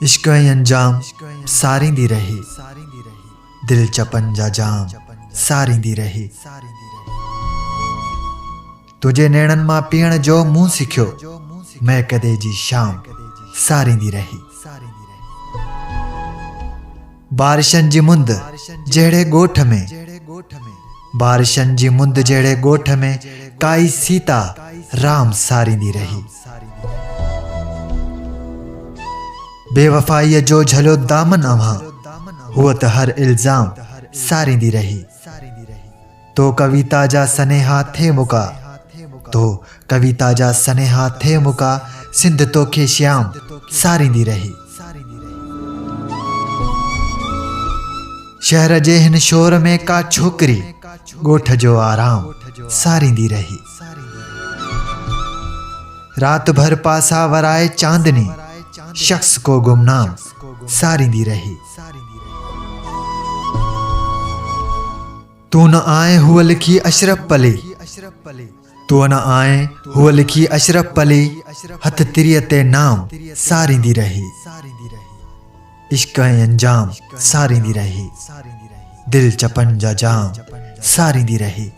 इश्क अंजाम सारींदी रही, दिल चपन जा जाम सारींदी रही। तुझे नैणन मां पीअण जो मूं सिखियो, मैं कदे जी शाम सारींदी रही। बारिशनि जी मुंद जहिड़े ॻोठ में, बारिशनि जी मुंद जहिड़े ॻोठ में काई सीता राम सारींदी रही। बेवफाईअ जो झलियो दामन अव्हां, हुअ त हर इल्ज़ाम सारींदी रही। तो कविता जा सनेहा थे मुका, तो कविता जा सनेहा थे मुका, सिंध तोखे श्याम सारींदी रही। शहर जे हिन शोर में का छोकरी ॻोठ जो आराम सारींदी रही। रात भर पासा वराए चांदनी, शख्स को गुमनाम सारींदी रही। तू न आए हुआ लिखी अशरफ पली, तू न आए हुआ लिखी अशरफ पली, हथ तिरिय ते नाम सारींदी रही। इश्क अंजाम सारींदी रही, दिल चपन जा जाम सारींदी रही।